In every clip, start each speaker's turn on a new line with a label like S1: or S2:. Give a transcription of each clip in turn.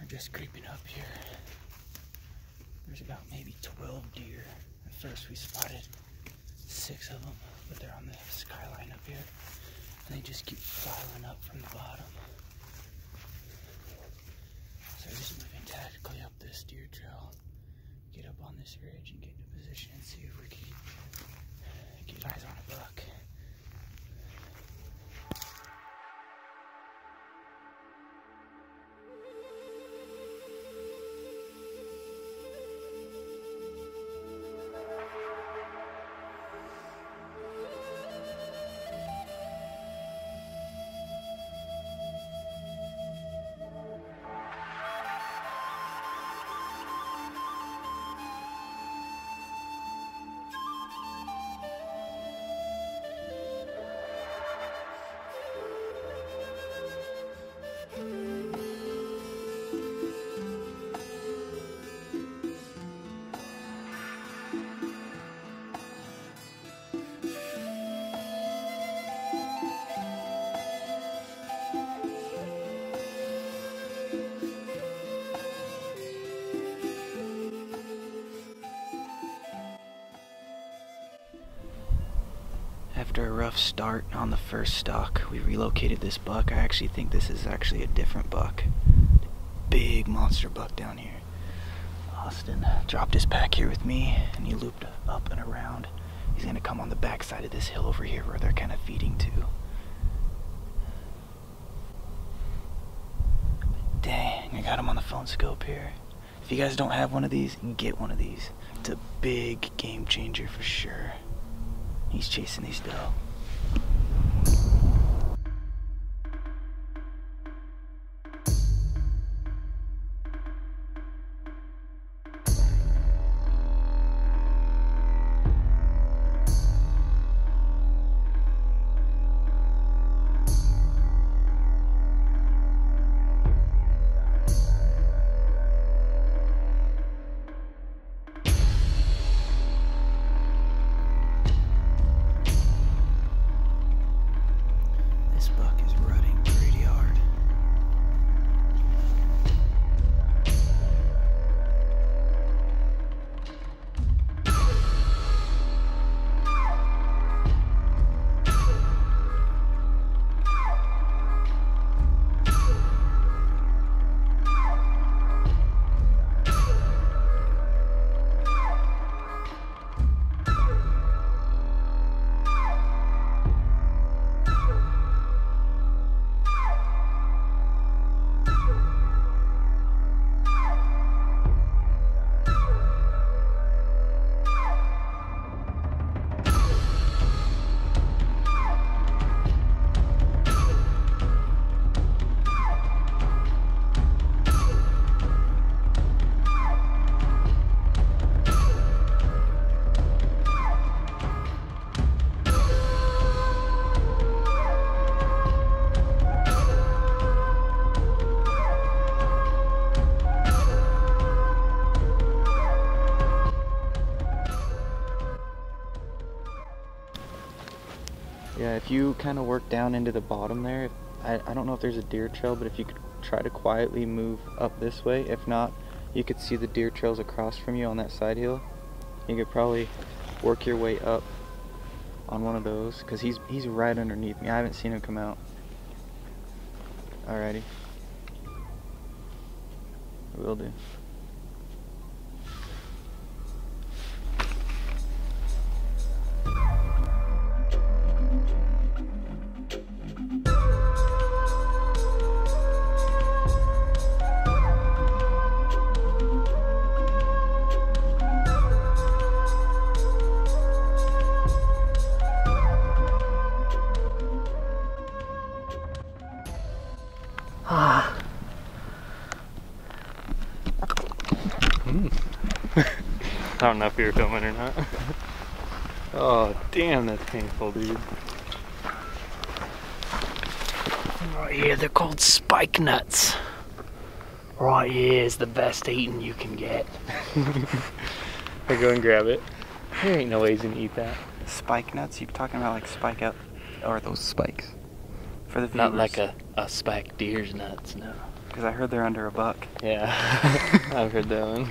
S1: just creeping up here. There's about maybe 12 deer. At first we spotted 6 of them, but they're on the skyline up here. And they just keep filing up from the bottom. So we're just moving tactically up this deer trail. Get up on this ridge and get into position and see if we can get eyes on a buck. After a rough start on the first stalk, we relocated this buck. I actually think this is actually a different buck. Big monster buck down here. Austin dropped his pack here with me and he looped up and around. He's gonna come on the back side of this hill over here where they're kind of feeding to. Dang, I got him on the phone scope here. If you guys don't have one of these, get one of these. It's a big game changer for sure. He's chasing these doe. Yeah, if you kind of work down into the bottom there, I don't know if there's a deer trail, but if you could try to quietly move up this way, if not, you could see the deer trails across from you on that side hill. You could probably work your way up on one of those, because he's right underneath me. I haven't seen him come out. Alrighty. Will do.
S2: I don't know if you were filming or not. Oh, damn, that's painful, dude.
S1: Right here, they're called spike nuts. Right here is the best eating you can get.
S2: I go and grab it. There ain't no way he's gonna eat that.
S1: Spike nuts? You're talking about like spike up, or those spikes? For the viewers.
S2: Not like a spiked deer's nuts now.
S1: Because I heard they're under a buck.
S2: Yeah, I've heard that one.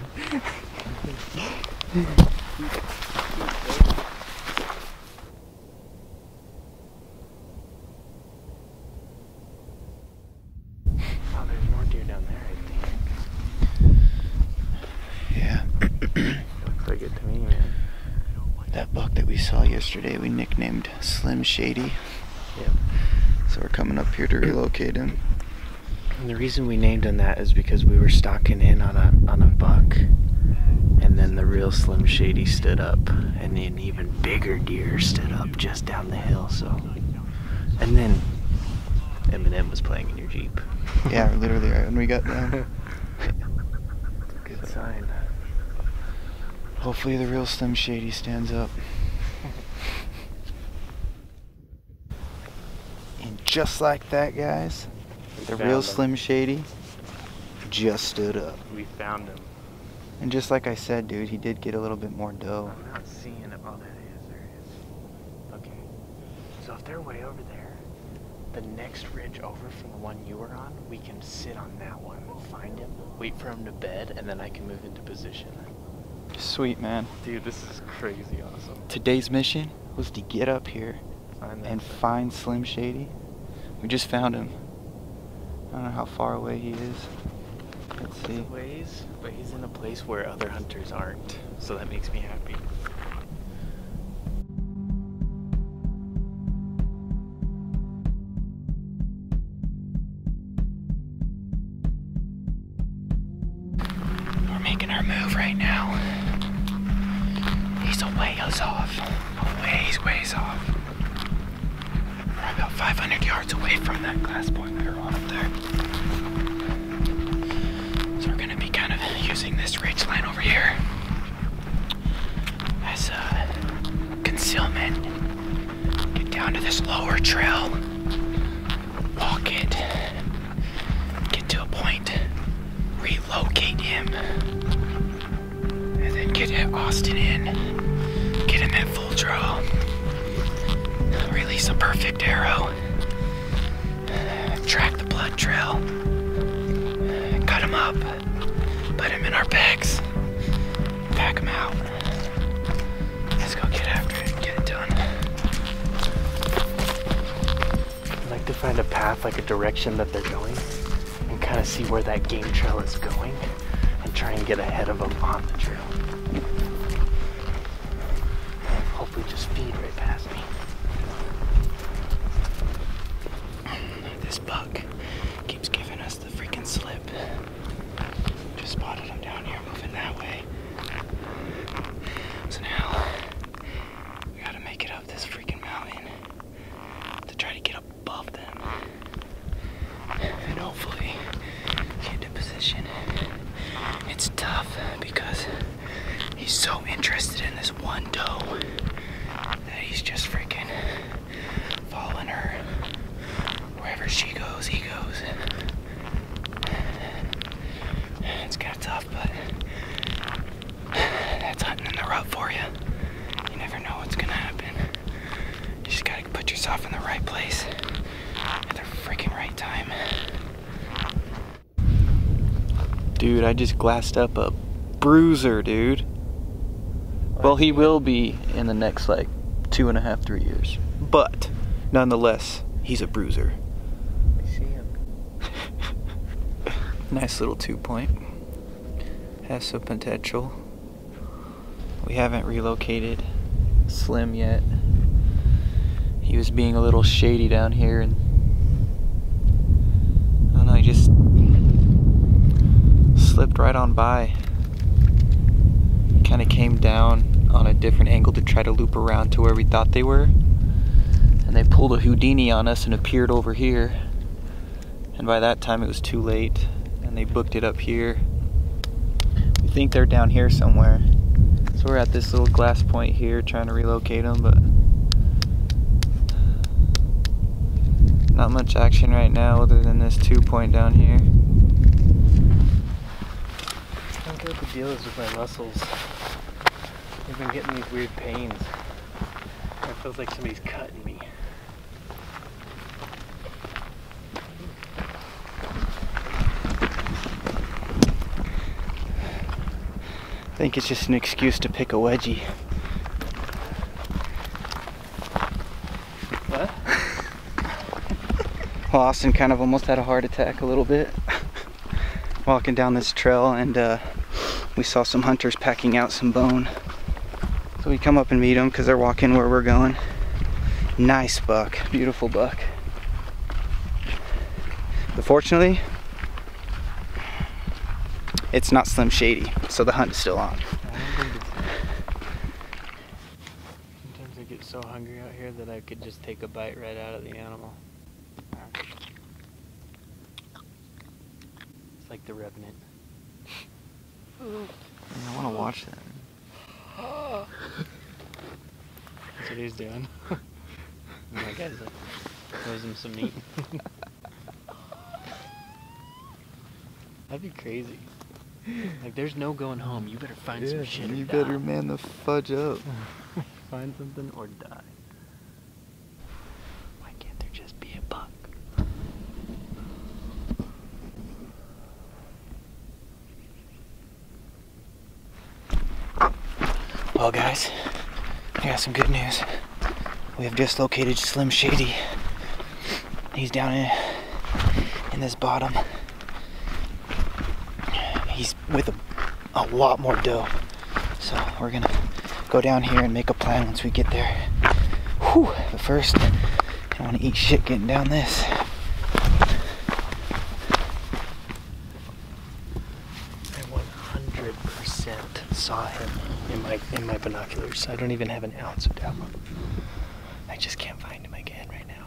S2: Oh, there's more deer down there, I think.
S1: Yeah.
S2: Looks like it to me, man.
S1: That buck that we saw yesterday, we nicknamed Slim Shady.
S2: Yep.
S1: So we're coming up here to relocate him.
S2: And the reason we named him that is because we were stalking in on a buck, and then the real Slim Shady stood up, and an even bigger deer stood up just down the hill. So, and then Eminem was playing in your Jeep.
S1: Yeah, literally right when we got down.
S2: Good sign.
S1: Hopefully the real Slim Shady stands up. And just like that, guys, the real Slim Shady just stood up.
S2: We found him.
S1: And just like I said, dude, he did get a little bit more dough.
S2: I'm not seeing it. Oh, there it is. Okay. So if they're way over there, the next ridge over from the one you were on, we can sit on that one, find him, wait for him to bed, and then I can move into position.
S1: Sweet, man.
S2: Dude, this is crazy awesome.
S1: Today's mission was to get up here and find Slim Shady. We just found him. I don't know how far away he is. Let's see.
S2: Ways, but he's in a place where other hunters aren't, so that makes me happy.
S1: We're making our move right now. He's a ways off. A ways off. We're about 500 yards away from that glass point we were on up there. So we're gonna be kind of using this ridge line over here as concealment. Get down to this lower trail, walk it, get to a point, relocate him, and then get Austin in, get him at full draw, release a perfect arrow, track the blood trail, cut him up, put him in our bags, pack him out. Let's go get after it and get it done.
S2: I'd like to find a path, like a direction that they're going, and kind of see where that game trail is going, and try and get ahead of them on the trail. Hopefully just feed right past me.
S1: This buck keeps giving us the freaking slip. Just spotted him down here moving that way. So now we gotta make it up this freaking mountain to try to get above them and hopefully get into position. It's tough because he's so interested in this one doe that he's just freaking following her. Wherever she goes, he goes. It's kind of tough, but that's hunting in the rut for you. You never know what's gonna happen. You just gotta put yourself in the right place at the freaking right time. Dude, I just glassed up a bruiser, dude. Well, he will be in the next, like, 2.5, 3 years. But, nonetheless, he's a bruiser.
S2: I see him.
S1: Nice little 2-point. Has some potential. We haven't relocated Slim yet. He was being a little shady down here, and I don't know, he just slipped right on by. Kind of came down on a different angle to try to loop around to where we thought they were. And they pulled a Houdini on us and appeared over here. And by that time it was too late, and they booked it up here. We think they're down here somewhere. So we're at this little glass point here trying to relocate them, but not much action right now other than this 2-point down here.
S2: I don't know what the deal is with my muscles. I've been getting these weird pains. It feels like somebody's cutting me.
S1: think it's just an excuse to pick a wedgie.
S2: What?
S1: Well, Austin kind of almost had a heart attack a little bit walking down this trail, and we saw some hunters packing out some bone. So we come up and meet them because they're walking where we're going. Nice buck, beautiful buck. But fortunately, it's not Slim Shady, so the hunt is still on.
S2: Sometimes I get so hungry out here that I could just take a bite right out of the animal. It's like the Revenant.
S1: I want to watch that.
S2: That's what he's doing. My guy's like, throws him some meat. That'd be crazy. Like, there's no going home. You better find some shit.
S1: You better man the fudge up.
S2: Find something or die. Why can't there just be a buck?
S1: Well, guys, I got some good news. We have just located Slim Shady. He's down in this bottom. He's with a lot more doe. So we're gonna go down here and make a plan once we get there. Whew, but first, I don't want to eat shit getting down this.
S2: I 100% saw him in my binoculars. I don't even have an ounce of doubt. I just can't find him again right now.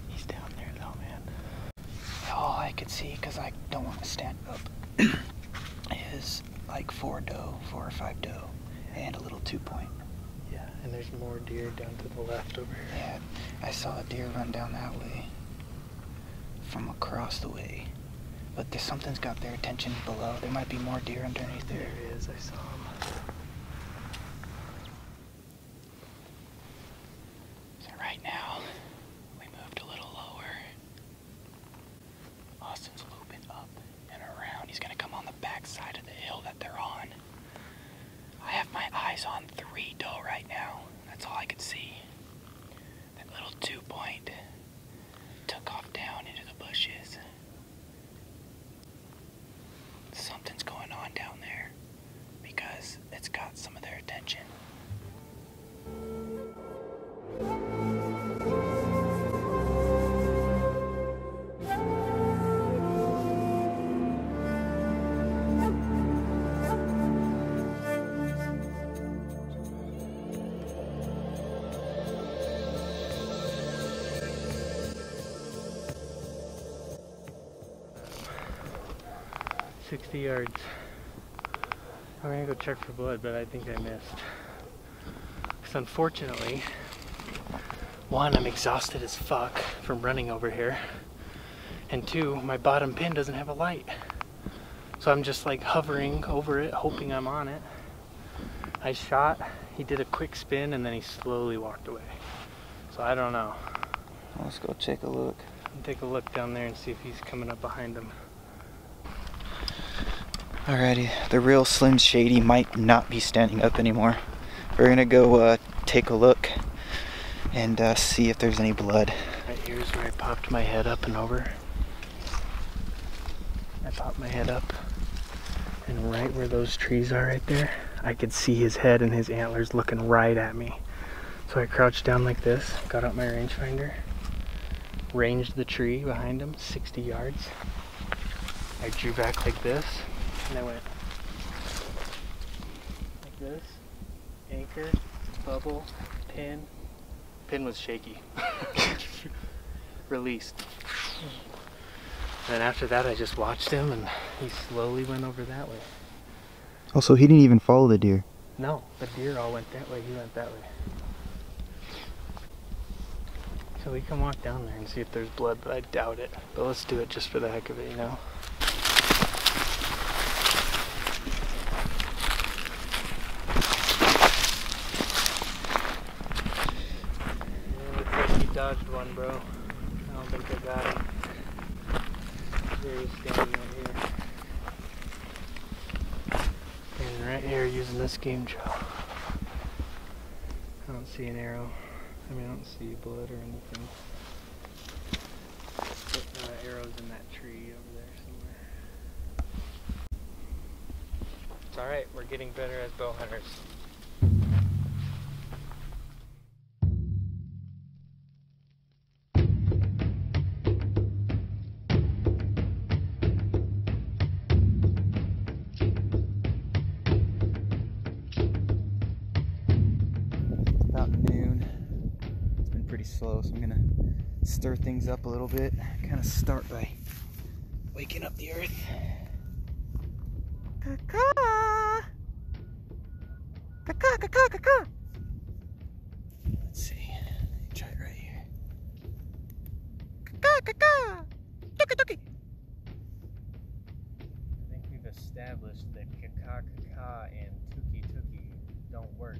S2: He's down there though, man.
S1: All I could see, because I don't want to stand up, is like 4 or 5 doe, and a little 2-point.
S2: Yeah, and there's more deer down to the left over here.
S1: Yeah, I saw a deer run down that way from across the way. But something's got their attention below. There might be more deer underneath there.
S2: There he is, I saw him.
S1: So right now, we moved a little lower. Austin's looping up and around. He's gonna come on the back side of the hill that they're on. I have my eyes on 3 doe right now. That's all I could see. That little 2-point took off down into the bushes. Something's going on down there because it's got some of their attention.
S2: $60 yards. I'm gonna go check for blood, but I think I missed. Because unfortunately, 1, I'm exhausted as fuck from running over here, and 2, my bottom pin doesn't have a light. So I'm just like hovering over it, hoping I'm on it. I shot, he did a quick spin, and then he slowly walked away. So I don't know.
S1: Let's go take a look.
S2: I'll take a look down there and see if he's coming up behind him.
S1: Alrighty, the real Slim Shady might not be standing up anymore. We're gonna go take a look and see if there's any blood.
S2: Right here's where I popped my head up and over. I popped my head up, and right where those trees are right there, I could see his head and his antlers looking right at me. So I crouched down like this, got out my rangefinder, ranged the tree behind him, 60 yards. I drew back like this, and I went like this, anchor, bubble, pin. Pin was shaky. Released. And then after that I just watched him, and he slowly went over that way.
S1: Also, he didn't even follow the deer.
S2: No, the deer all went that way, he went that way. So we can walk down there and see if there's blood, but I doubt it. But let's do it just for the heck of it, you know? Dodged one, bro. I don't think I got him. There he's standing right here. right here using this game trail. I don't see an arrow. I mean, I don't see blood or anything. But, arrows in that tree over there somewhere. It's alright, we're getting better as bow hunters.
S1: About noon. It's been pretty slow, so I'm gonna stir things up a little bit. Kind of start by waking up the earth. Caw-caw! Caw-caw, caw-caw, caw-caw! Let's see. Try it right here. Caw-caw, caw-caw! Tuki-tuki!
S2: I think we've established that caw-caw and tuki-tuki don't work.